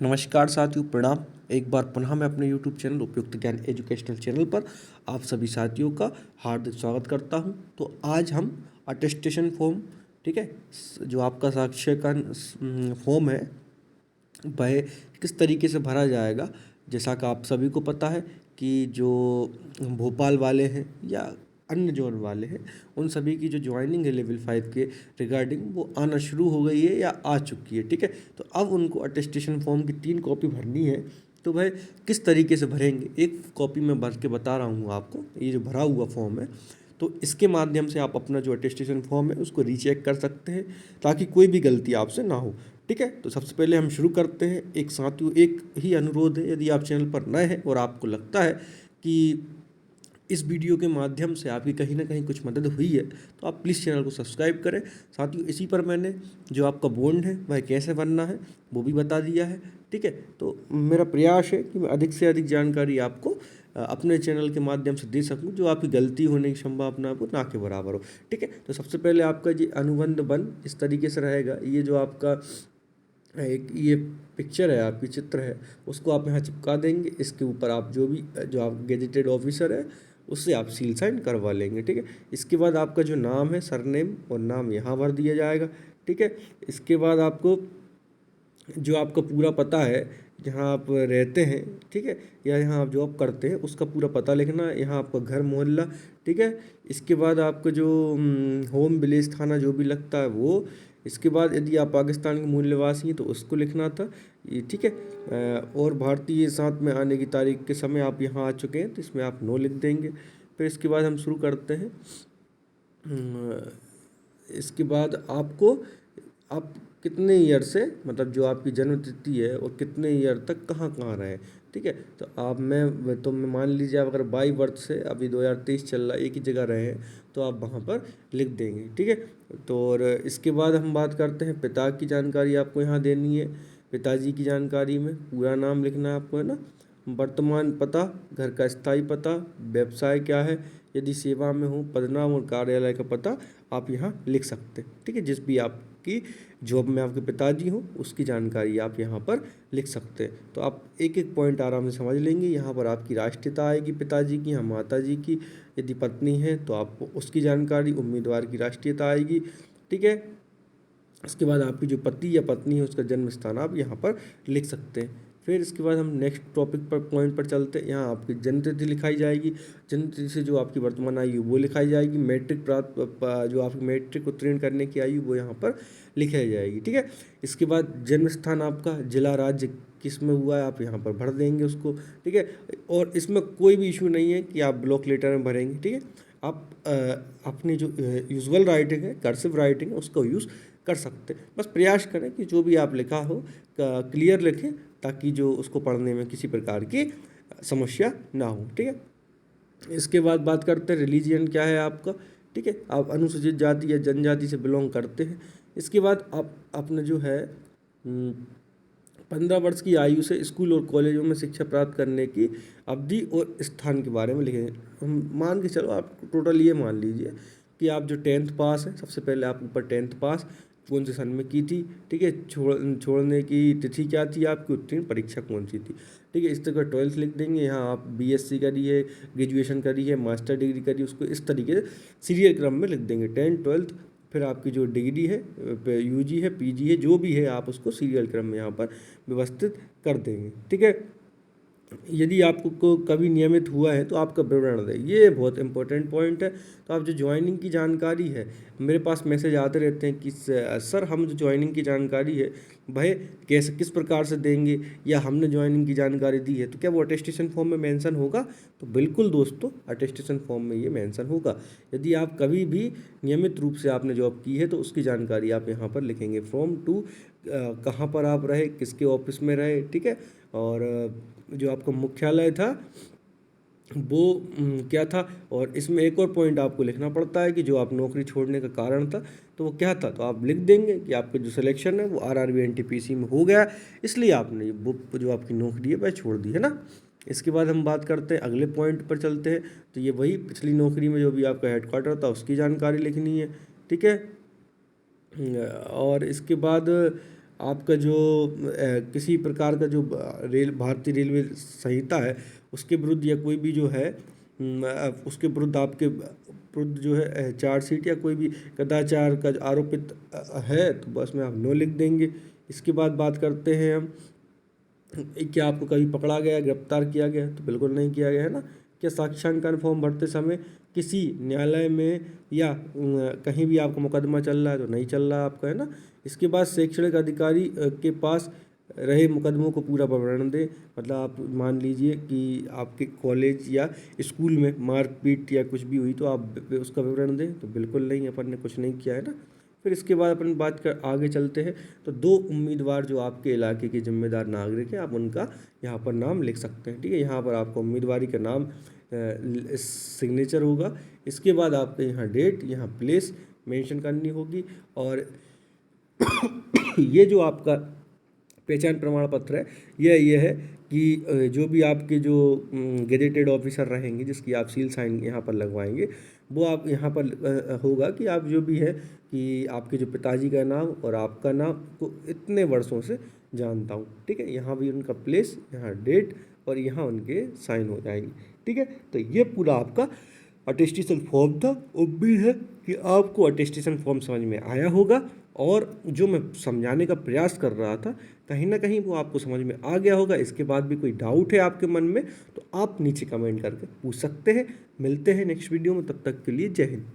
नमस्कार साथियों, प्रणाम। एक बार पुनः मैं अपने YouTube चैनल उपयुक्त ज्ञान एजुकेशनल चैनल पर आप सभी साथियों का हार्दिक स्वागत करता हूं। तो आज हम अटेस्टेशन फॉर्म, ठीक है, जो आपका साक्ष्यकरण फॉर्म है वह किस तरीके से भरा जाएगा। जैसा कि आप सभी को पता है कि जो भोपाल वाले हैं या अन्य जोन वाले हैं, उन सभी की जो ज्वाइनिंग है लेवल 5 के रिगार्डिंग वो आना शुरू हो गई है या आ चुकी है, ठीक है। तो अब उनको अटेस्टेशन फॉर्म की 3 कॉपी भरनी है। तो वह किस तरीके से भरेंगे, एक कॉपी मैं भर के बता रहा हूँ आपको, ये जो भरा हुआ फॉर्म है। तो इसके माध्यम से आप अपना जो अटेस्टेशन फॉर्म है उसको रीचेक कर सकते हैं ताकि कोई भी गलती आपसे ना हो, ठीक है। तो सबसे पहले हम शुरू करते हैं। एक साथियों एक ही अनुरोध है, यदि आप चैनल पर नए हैं और आपको लगता है कि इस वीडियो के माध्यम से आपकी कहीं ना कहीं कुछ मदद हुई है तो आप प्लीज़ चैनल को सब्सक्राइब करें। साथियों इसी पर मैंने जो आपका बॉन्ड है वह कैसे बनना है वो भी बता दिया है, ठीक है। तो मेरा प्रयास है कि मैं अधिक से अधिक जानकारी आपको अपने चैनल के माध्यम से दे सकूं जो आपकी गलती होने की संभावना को ना के बराबर हो, ठीक है। तो सबसे पहले आपका ये अनुबंध बन इस तरीके से रहेगा। ये जो आपका एक ये पिक्चर है, आपकी चित्र है, उसको आप यहाँ चिपका देंगे। इसके ऊपर आप जो आप गेजेटेड ऑफिसर है उससे आप सील साइन करवा लेंगे, ठीक है। इसके बाद आपका जो नाम है, सरनेम और नाम यहाँ भर दिया जाएगा, ठीक है। इसके बाद आपको जो आपका पूरा पता है, जहाँ आप रहते हैं, ठीक है, या यहाँ आप जॉब करते हैं उसका पूरा पता लिखना है। यहाँ आपका घर मोहल्ला, ठीक है। इसके बाद आपका जो होम विलेज थाना जो भी लगता है वो। इसके बाद यदि आप पाकिस्तान के मूल निवासी हैं तो उसको लिखना था ये, ठीक है। और भारतीय साथ में आने की तारीख के समय आप यहाँ आ चुके हैं तो इसमें आप नो लिख देंगे। फिर इसके बाद हम शुरू करते हैं। इसके बाद आपको आप कितने ईयर से, मतलब जो आपकी जन्म तिथि है और कितने ईयर तक कहाँ कहाँ रहे, ठीक है। तो मैं मान लीजिए आप अगर बाई बर्थ से अभी 2023 चल रहा है एक ही जगह रहे हैं तो आप वहाँ पर लिख देंगे, ठीक है। तो और इसके बाद हम बात करते हैं पिता की जानकारी आपको यहाँ देनी है। पिताजी की जानकारी में पूरा नाम लिखना है आपको, है ना। वर्तमान पता, घर का स्थायी पता, व्यवसाय क्या है, यदि सेवा में हो पदनाम और कार्यालय का पता आप यहाँ लिख सकते हैं, ठीक है। जिस भी आपकी जॉब में आपके पिताजी हों उसकी जानकारी आप यहाँ पर लिख सकते हैं। तो आप एक एक पॉइंट आराम से समझ लेंगे। यहाँ पर आपकी राष्ट्रीयता आएगी पिताजी की, यहाँ माता जी की, यदि पत्नी है तो आपको उसकी जानकारी, उम्मीदवार की राष्ट्रीयता आएगी, ठीक है। इसके बाद आपकी जो पति या पत्नी है उसका जन्म स्थान आप यहाँ पर लिख सकते हैं। फिर इसके बाद हम नेक्स्ट टॉपिक पर पॉइंट पर चलते हैं। यहाँ आपकी जन्म तिथि लिखाई जाएगी, जन्म तिथि से जो आपकी वर्तमान आयु वो लिखाई जाएगी। मैट्रिक प्राप्त जो आपकी मैट्रिक उत्तीर्ण करने की आयु वो यहाँ पर लिखाई जाएगी, ठीक है। इसके बाद जन्म स्थान आपका, जिला राज्य किस में हुआ है आप यहाँ पर भर देंगे उसको, ठीक है। और इसमें कोई भी इशू नहीं है कि आप ब्लॉक लेटर में भरेंगे, ठीक है। आप अपनी जो यूजुअल राइटिंग है, कर्सिव राइटिंग है, उसका यूज़ कर सकते हैं। बस प्रयास करें कि जो भी आप लिखा हो क्लियर लिखें ताकि जो उसको पढ़ने में किसी प्रकार की समस्या ना हो, ठीक है। इसके बाद बात करते हैं रिलीजियन क्या है आपका, ठीक है। आप अनुसूचित जाति या जनजाति से बिलोंग करते हैं। इसके बाद आप अपने जो है 15 वर्ष की आयु से स्कूल और कॉलेजों में शिक्षा प्राप्त करने की अवधि और स्थान के बारे में लिखेंगे। हम मान के चलो, आप टोटल ये मान लीजिए कि आप जो 10th पास है, सबसे पहले आप ऊपर 10th पास कौन से सन में की थी, ठीक है। छोड़ने की तिथि क्या थी, आपकी उत्तीर्ण परीक्षा कौन सी थी, ठीक है। इस तरह 12th लिख देंगे। यहाँ आप BSc करी है, ग्रेजुएशन करी है, मास्टर डिग्री करी, उसको इस तरीके से सीरियल क्रम में लिख देंगे। 10th 12th, फिर आपकी जो डिग्री है, UG है, PG है, जो भी है आप उसको सीरियल क्रम में यहाँ पर व्यवस्थित कर देंगे, ठीक है। यदि आपको कभी नियमित हुआ है तो आपका विवरण दें, ये बहुत इंपॉर्टेंट पॉइंट है। तो आप जो ज्वाइनिंग की जानकारी है, मेरे पास मैसेज आते रहते हैं कि सर हम जो ज्वाइनिंग की जानकारी है भाई कैसे किस प्रकार से देंगे, या हमने ज्वाइनिंग की जानकारी दी है तो क्या वो अटेस्टेशन फॉर्म में मेंशन होगा। तो बिल्कुल दोस्तों, अटेस्टेशन फॉर्म में ये मेंशन होगा। यदि आप कभी भी नियमित रूप से आपने जॉब की है तो उसकी जानकारी आप यहाँ पर लिखेंगे। फ्रॉम टू कहाँ पर आप रहे, किसके ऑफिस में रहे, ठीक है। और जो आपका मुख्यालय था वो क्या था। और इसमें एक और पॉइंट आपको लिखना पड़ता है कि जो आप नौकरी छोड़ने का कारण था तो वो क्या था। तो आप लिख देंगे कि आपका जो सिलेक्शन है वो RRB NTPC में हो गया, इसलिए आपने ये बुक जो आपकी नौकरी है वह छोड़ दी, है ना। इसके बाद हम बात करते हैं, अगले पॉइंट पर चलते हैं। तो ये वही पिछली नौकरी में जो भी आपका हेडक्वार्टर था उसकी जानकारी लिखनी है, ठीक है। और इसके बाद आपका जो किसी प्रकार का जो भारतीय रेलवे संहिता है उसके विरुद्ध या कोई भी जो है उसके विरुद्ध आपके विरुद्ध जो है चार्जशीट या कोई भी कदाचार का आरोपित है तो बस में आप नो लिख देंगे। इसके बाद बात करते हैं हम, क्या आपको कभी पकड़ा गया, गिरफ्तार किया गया? तो बिल्कुल नहीं किया गया है ना। क्या साक्ष्यांकन फॉर्म भरते समय किसी न्यायालय में या कहीं भी आपका मुकदमा चल रहा है? तो नहीं चल रहा आपका, है ना। इसके बाद शैक्षणिक अधिकारी के पास रहे मुकदमों को पूरा विवरण दें। मतलब आप मान लीजिए कि आपके कॉलेज या स्कूल में मारपीट या कुछ भी हुई तो आप उसका विवरण दें। तो बिल्कुल नहीं, अपन ने कुछ नहीं किया है ना। फिर इसके बाद अपन बात कर आगे चलते हैं। तो 2 उम्मीदवार जो आपके इलाके के जिम्मेदार नागरिक हैं आप उनका यहाँ पर नाम लिख सकते हैं, ठीक है। यहाँ पर आपको उम्मीदवारी का नाम सिग्नेचर होगा। इसके बाद आपके यहाँ डेट, यहाँ प्लेस मेंशन करनी होगी। और ये जो आपका पहचान प्रमाण पत्र है ये है कि जो भी आपके जो गेजेटेड ऑफिसर रहेंगे जिसकी आप सील साइन यहाँ पर लगवाएंगे वो आप यहाँ पर होगा कि आप जो भी है कि आपके जो पिताजी का नाम और आपका नाम को इतने वर्षों से जानता हूँ, ठीक है। यहाँ भी उनका प्लेस, यहाँ डेट और यहाँ उनके साइन हो जाएंगे, ठीक है। तो ये पूरा आपका अटेस्टेशन फॉर्म था। उम्मीद है कि आपको अटेस्टेशन फॉर्म समझ में आया होगा और जो मैं समझाने का प्रयास कर रहा था कहीं ना कहीं वो आपको समझ में आ गया होगा। इसके बाद भी कोई डाउट है आपके मन में तो आप नीचे कमेंट करके पूछ सकते हैं। मिलते हैं नेक्स्ट वीडियो में, तब तक के लिए जय हिंद।